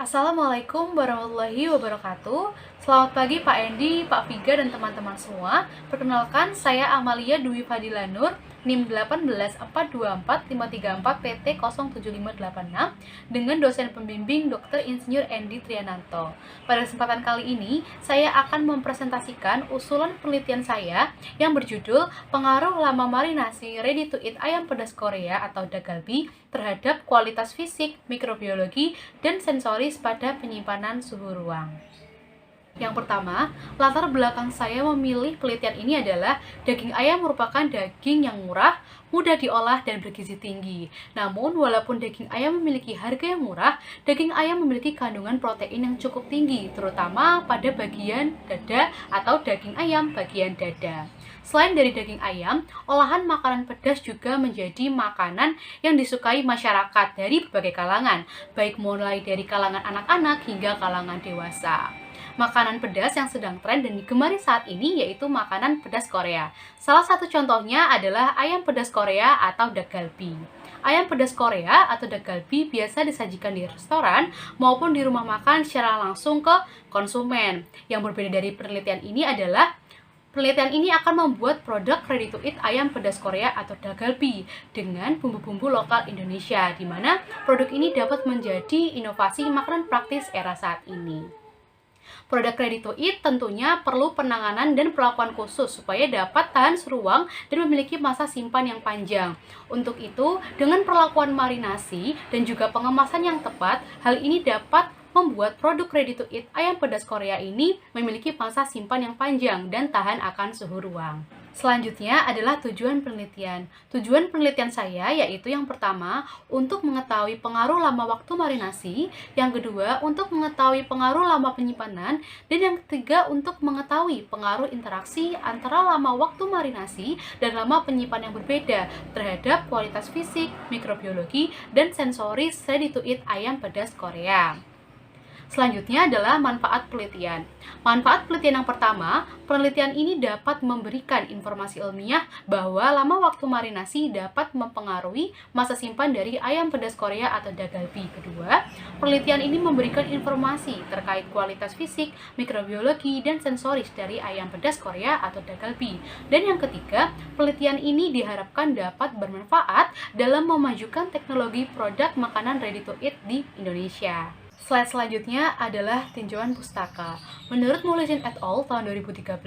Assalamualaikum warahmatullahi wabarakatuh. Selamat pagi Pak Endi, Pak Viga, dan teman-teman semua. Perkenalkan, saya Amalia Dwi Fadila Nur, NIM 1842453 PT 07586 dengan dosen pembimbing Dr. Insinyur Endi Triananto. Pada kesempatan kali ini, saya akan mempresentasikan usulan penelitian saya yang berjudul Pengaruh Lama Marinasi Ready to Eat Ayam Pedas Korea atau Dagalbi terhadap kualitas fisik, mikrobiologi, dan sensoris pada penyimpanan suhu ruang. Yang pertama, latar belakang saya memilih penelitian ini adalah daging ayam merupakan daging yang murah, mudah diolah, dan bergizi tinggi. Namun, walaupun daging ayam memiliki harga yang murah, daging ayam memiliki kandungan protein yang cukup tinggi, terutama pada bagian dada atau daging ayam bagian dada. Selain dari daging ayam, olahan makanan pedas juga menjadi makanan yang disukai masyarakat dari berbagai kalangan, baik mulai dari kalangan anak-anak hingga kalangan dewasa. Makanan pedas yang sedang tren dan digemari saat ini yaitu makanan pedas Korea. Salah satu contohnya adalah ayam pedas Korea atau Dagalbi. Ayam pedas Korea atau Dagalbi biasa disajikan di restoran maupun di rumah makan secara langsung ke konsumen. Yang berbeda dari penelitian ini adalah penelitian ini akan membuat produk ready to eat ayam pedas Korea atau Dagalbi dengan bumbu-bumbu lokal Indonesia, di mana produk ini dapat menjadi inovasi makanan praktis era saat ini. Produk ready to eat tentunya perlu penanganan dan perlakuan khusus supaya dapat tahan seruang dan memiliki masa simpan yang panjang. Untuk itu, dengan perlakuan marinasi dan juga pengemasan yang tepat, hal ini dapat membuat produk ready to eat ayam pedas Korea ini memiliki masa simpan yang panjang dan tahan akan suhu ruang. Selanjutnya adalah tujuan penelitian. Tujuan penelitian saya yaitu yang pertama, untuk mengetahui pengaruh lama waktu marinasi, yang kedua, untuk mengetahui pengaruh lama penyimpanan, dan yang ketiga, untuk mengetahui pengaruh interaksi antara lama waktu marinasi dan lama penyimpanan yang berbeda terhadap kualitas fisik, mikrobiologi, dan sensoris ready to eat ayam pedas Korea. Selanjutnya adalah manfaat penelitian. Manfaat penelitian yang pertama, penelitian ini dapat memberikan informasi ilmiah bahwa lama waktu marinasi dapat mempengaruhi masa simpan dari ayam pedas Korea atau Dagalbi. Kedua, penelitian ini memberikan informasi terkait kualitas fisik, mikrobiologi, dan sensoris dari ayam pedas Korea atau Dagalbi. Dan yang ketiga, penelitian ini diharapkan dapat bermanfaat dalam memajukan teknologi produk makanan ready to eat di Indonesia. Slide selanjutnya adalah tinjauan pustaka. Menurut Mulisin et al. Tahun 2013,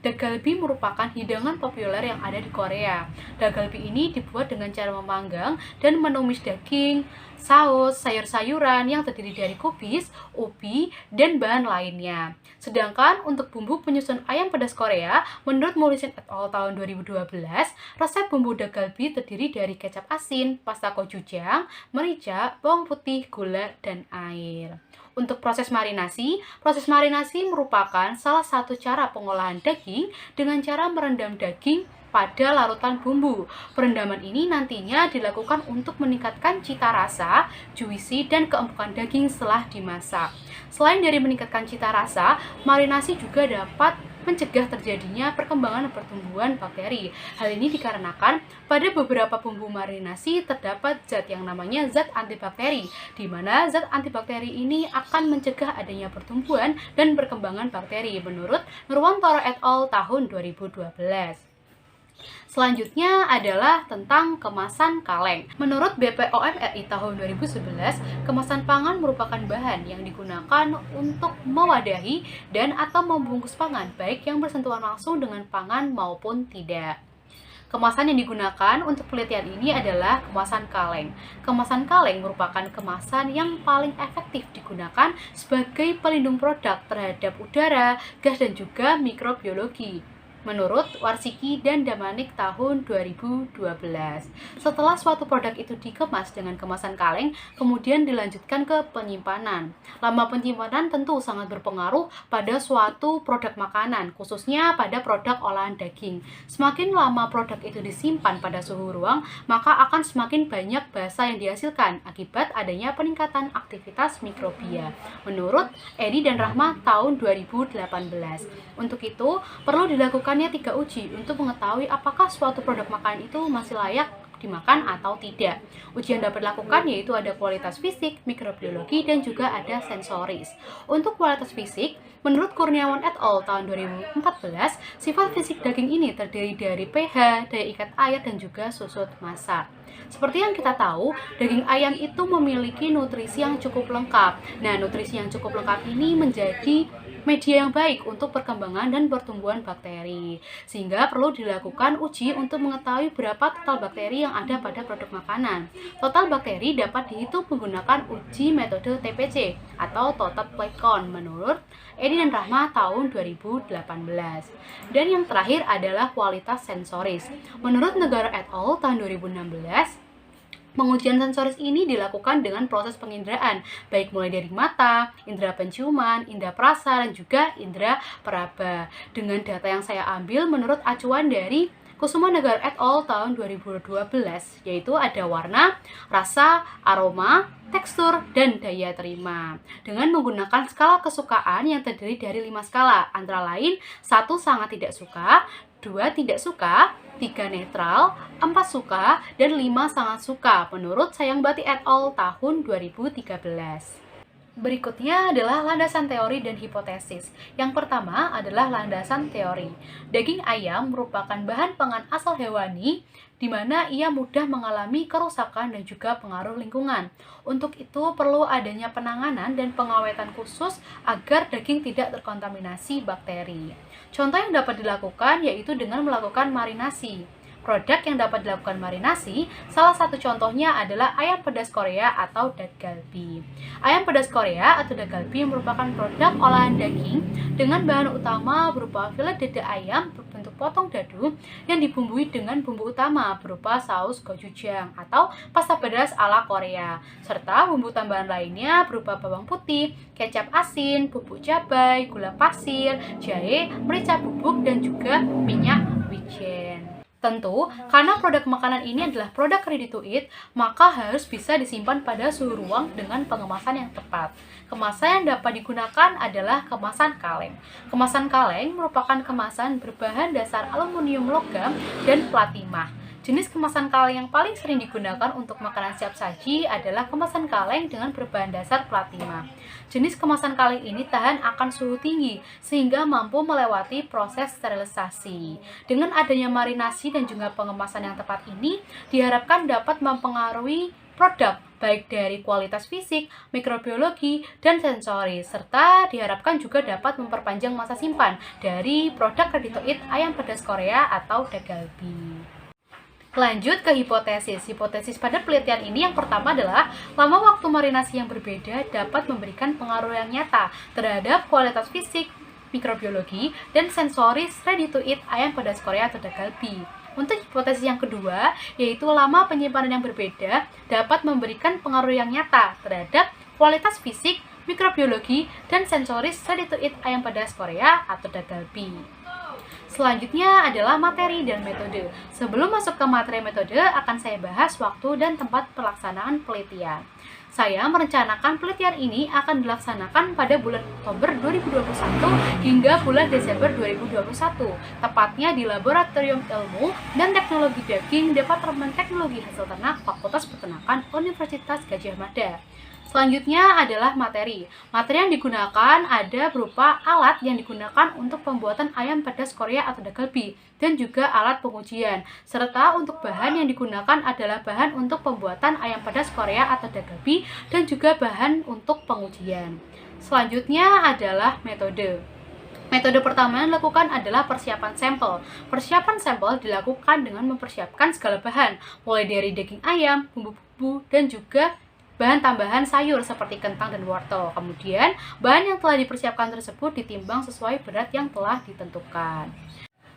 Dagalbi merupakan hidangan populer yang ada di Korea. Dagalbi ini dibuat dengan cara memanggang dan menumis daging, saus, sayur-sayuran yang terdiri dari kubis, ubi, dan bahan lainnya. Sedangkan untuk bumbu penyusun ayam pedas Korea, menurut Mulisin et al. Tahun 2012, resep bumbu Dagalbi terdiri dari kecap asin, pasta gochujang, merica, bawang putih, gula, dan air. Untuk proses marinasi merupakan salah satu cara pengolahan daging dengan cara merendam daging pada larutan bumbu. Perendaman ini nantinya dilakukan untuk meningkatkan cita rasa, juicy, dan keempukan daging setelah dimasak. Selain dari meningkatkan cita rasa, marinasi juga dapat mencegah terjadinya perkembangan pertumbuhan bakteri. Hal ini dikarenakan pada beberapa bumbu marinasi terdapat zat yang namanya zat antibakteri, di mana zat antibakteri ini akan mencegah adanya pertumbuhan dan perkembangan bakteri menurut Nurwantoro et al. Tahun 2012. Selanjutnya adalah tentang kemasan kaleng. Menurut BPOM RI tahun 2011, kemasan pangan merupakan bahan yang digunakan untuk mewadahi dan atau membungkus pangan, baik yang bersentuhan langsung dengan pangan maupun tidak. Kemasan yang digunakan untuk penelitian ini adalah kemasan kaleng. Kemasan kaleng merupakan kemasan yang paling efektif digunakan sebagai pelindung produk terhadap udara, gas, dan juga mikrobiologi, menurut Warsiki dan Damanik tahun 2012. Setelah suatu produk itu dikemas dengan kemasan kaleng, kemudian dilanjutkan ke penyimpanan. Lama penyimpanan tentu sangat berpengaruh pada suatu produk makanan, khususnya pada produk olahan daging. Semakin lama produk itu disimpan pada suhu ruang, maka akan semakin banyak basa yang dihasilkan akibat adanya peningkatan aktivitas mikrobia, menurut Edi dan Rahma tahun 2018. Untuk itu, perlu dilakukannya 3 uji untuk mengetahui apakah suatu produk makanan itu masih layak dimakan atau tidak. Uji yang dapat dilakukan yaitu ada kualitas fisik, mikrobiologi, dan juga ada sensoris. Untuk kualitas fisik, menurut Kurniawan et al. Tahun 2014, sifat fisik daging ini terdiri dari pH, daya ikat air, dan juga susut masak. Seperti yang kita tahu, daging ayam itu memiliki nutrisi yang cukup lengkap. Nah, nutrisi yang cukup lengkap ini menjadi media yang baik untuk perkembangan dan pertumbuhan bakteri. Sehingga perlu dilakukan uji untuk mengetahui berapa total bakteri yang ada pada produk makanan. Total bakteri dapat dihitung menggunakan uji metode TPC atau Total Plate Count menurut Edi dan Rahma tahun 2018. Dan yang terakhir adalah kualitas sensoris. Menurut Negara et al. Tahun 2016, pengujian sensoris ini dilakukan dengan proses penginderaan, baik mulai dari mata, indera penciuman, indera perasa, dan juga indera peraba. Dengan data yang saya ambil menurut acuan dari Kusuma Negara et al. Tahun 2012, yaitu ada warna, rasa, aroma, tekstur, dan daya terima. Dengan menggunakan skala kesukaan yang terdiri dari 5 skala, antara lain 1 sangat tidak suka, 2 tidak suka, 3 netral, 4 suka, dan 5 sangat suka menurut Sayangbati et al. Tahun 2013. Berikutnya adalah landasan teori dan hipotesis. Yang pertama adalah landasan teori. Daging ayam merupakan bahan pangan asal hewani di mana ia mudah mengalami kerusakan dan juga pengaruh lingkungan. Untuk itu perlu adanya penanganan dan pengawetan khusus agar daging tidak terkontaminasi bakteri. Contoh yang dapat dilakukan yaitu dengan melakukan marinasi. Produk yang dapat dilakukan marinasi, salah satu contohnya adalah ayam pedas Korea atau dak galbi. Ayam pedas Korea atau dak galbi merupakan produk olahan daging dengan bahan utama berupa filet dada ayam berbentuk potong dadu yang dibumbui dengan bumbu utama berupa saus gochujang atau pasta pedas ala Korea, serta bumbu tambahan lainnya berupa bawang putih, kecap asin, bubuk cabai, gula pasir, jahe, merica bubuk, dan juga minyak wijen. Tentu, karena produk makanan ini adalah produk ready to eat, maka harus bisa disimpan pada suhu ruang dengan pengemasan yang tepat. Kemasan yang dapat digunakan adalah kemasan kaleng. Kemasan kaleng merupakan kemasan berbahan dasar aluminium logam dan plat timah. Jenis kemasan kaleng yang paling sering digunakan untuk makanan siap saji adalah kemasan kaleng dengan berbahan dasar plat timah. Jenis kemasan kaleng ini tahan akan suhu tinggi sehingga mampu melewati proses sterilisasi. Dengan adanya marinasi dan juga pengemasan yang tepat ini diharapkan dapat mempengaruhi produk baik dari kualitas fisik, mikrobiologi, dan sensoris, serta diharapkan juga dapat memperpanjang masa simpan dari produk ready to eat ayam pedas Korea atau dak galbi. Lanjut ke hipotesis. Hipotesis pada penelitian ini yang pertama adalah lama waktu marinasi yang berbeda dapat memberikan pengaruh yang nyata terhadap kualitas fisik, mikrobiologi, dan sensoris ready to eat ayam pedas Korea atau dak galbi. Untuk hipotesis yang kedua, yaitu lama penyimpanan yang berbeda dapat memberikan pengaruh yang nyata terhadap kualitas fisik, mikrobiologi, dan sensoris ready to eat ayam pedas Korea atau dak galbi. Selanjutnya adalah materi dan metode. Sebelum masuk ke materi metode, akan saya bahas waktu dan tempat pelaksanaan penelitian. Saya merencanakan penelitian ini akan dilaksanakan pada bulan Oktober 2021 hingga bulan Desember 2021, tepatnya di Laboratorium Ilmu dan Teknologi Daging Departemen Teknologi Hasil Ternak Fakultas Peternakan Universitas Gadjah Mada. Selanjutnya adalah materi. Materi yang digunakan ada berupa alat yang digunakan untuk pembuatan ayam pedas Korea atau dak galbi dan juga alat pengujian. Serta untuk bahan yang digunakan adalah bahan untuk pembuatan ayam pedas Korea atau dak galbi dan juga bahan untuk pengujian. Selanjutnya adalah metode. Metode pertama yang dilakukan adalah persiapan sampel. Persiapan sampel dilakukan dengan mempersiapkan segala bahan, mulai dari daging ayam, bumbu-bumbu, dan juga bahan tambahan sayur seperti kentang dan wortel. Kemudian, bahan yang telah dipersiapkan tersebut ditimbang sesuai berat yang telah ditentukan.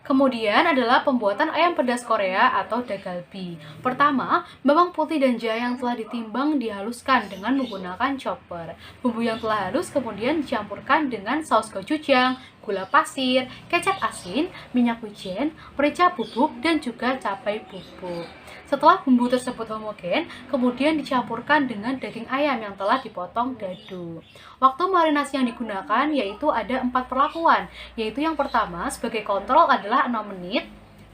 Kemudian adalah pembuatan ayam pedas Korea atau dak galbi. Pertama, bawang putih dan jahe yang telah ditimbang dihaluskan dengan menggunakan chopper. Bumbu yang telah halus kemudian dicampurkan dengan saus gochujang, gula pasir, kecap asin, minyak wijen, merica bubuk, dan juga cabai bubuk. Setelah bumbu tersebut homogen, kemudian dicampurkan dengan daging ayam yang telah dipotong dadu. Waktu marinasi yang digunakan yaitu ada 4 perlakuan, yaitu yang pertama sebagai kontrol adalah 6 menit,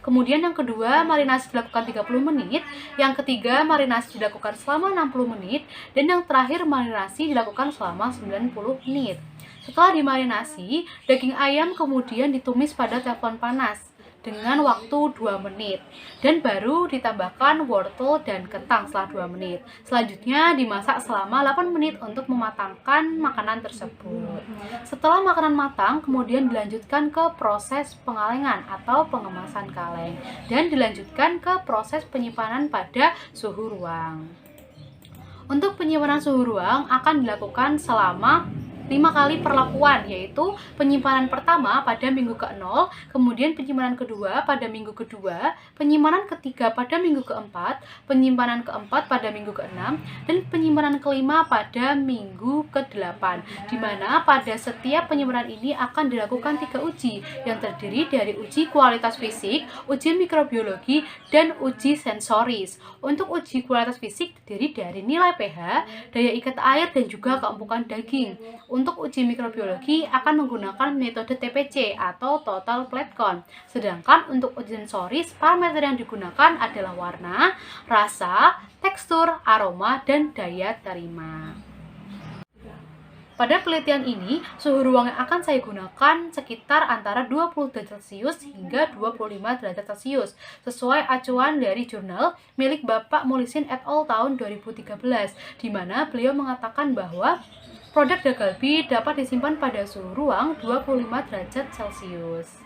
Kemudian yang kedua, marinasi dilakukan 30 menit. Yang ketiga, marinasi dilakukan selama 60 menit. Dan yang terakhir, marinasi dilakukan selama 90 menit. Setelah dimarinasi, daging ayam kemudian ditumis pada teflon panas dengan waktu 2 menit dan baru ditambahkan wortel dan kentang setelah 2 menit. Selanjutnya dimasak selama 8 menit untuk mematangkan makanan tersebut. Setelah makanan matang, kemudian dilanjutkan ke proses pengalengan atau pengemasan kaleng dan dilanjutkan ke proses penyimpanan pada suhu ruang. Untuk penyimpanan suhu ruang akan dilakukan selama 5 kali perlakuan, yaitu penyimpanan pertama pada minggu ke-0, kemudian penyimpanan kedua pada minggu kedua, penyimpanan ketiga pada minggu keempat, penyimpanan keempat pada minggu ke-6, dan penyimpanan kelima pada minggu ke-8, di mana pada setiap penyimpanan ini akan dilakukan 3 uji, yang terdiri dari uji kualitas fisik, uji mikrobiologi, dan uji sensoris. Untuk uji kualitas fisik terdiri dari nilai pH, daya ikat air, dan juga keempukan daging. Untuk uji mikrobiologi akan menggunakan metode TPC atau Total Plate Count. Sedangkan untuk uji sensoris, parameter yang digunakan adalah warna, rasa, tekstur, aroma, dan daya terima. Pada penelitian ini, suhu ruang yang akan saya gunakan sekitar antara 20 derajat Celcius hingga 25 derajat Celcius, sesuai acuan dari jurnal milik Bapak Molisin et al. Tahun 2013, di mana beliau mengatakan bahwa produk Dagalbi dapat disimpan pada suhu ruang 25 derajat Celcius.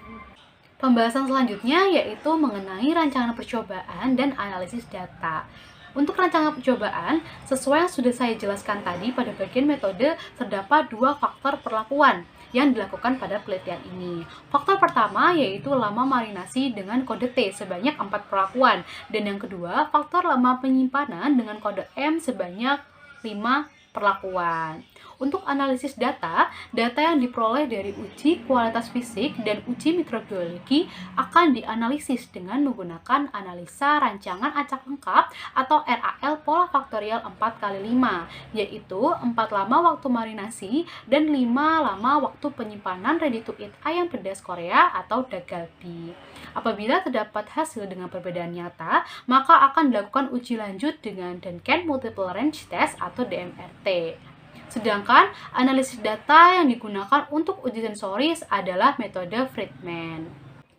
Pembahasan selanjutnya yaitu mengenai rancangan percobaan dan analisis data. Untuk rancangan percobaan, sesuai yang sudah saya jelaskan tadi pada bagian metode, terdapat 2 faktor perlakuan yang dilakukan pada penelitian ini. Faktor pertama yaitu lama marinasi dengan kode T sebanyak 4 perlakuan, dan yang kedua, faktor lama penyimpanan dengan kode M sebanyak 5 perlakuan. Untuk analisis data yang diperoleh dari uji kualitas fisik dan uji mikrobiologi akan dianalisis dengan menggunakan analisa rancangan acak lengkap atau RAL pola faktorial 4x5, yaitu 4 lama waktu marinasi dan 5 lama waktu penyimpanan ready to eat ayam pedas Korea atau Dagalbi. Apabila terdapat hasil dengan perbedaan nyata, maka akan dilakukan uji lanjut dengan Duncan Multiple Range Test atau DMRT. Sedangkan analisis data yang digunakan untuk uji sensoris adalah metode Friedman.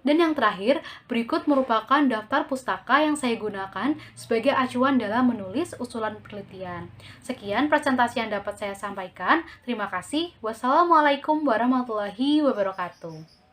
Dan yang terakhir, berikut merupakan daftar pustaka yang saya gunakan sebagai acuan dalam menulis usulan penelitian. Sekian presentasi yang dapat saya sampaikan. Terima kasih. Wassalamualaikum warahmatullahi wabarakatuh.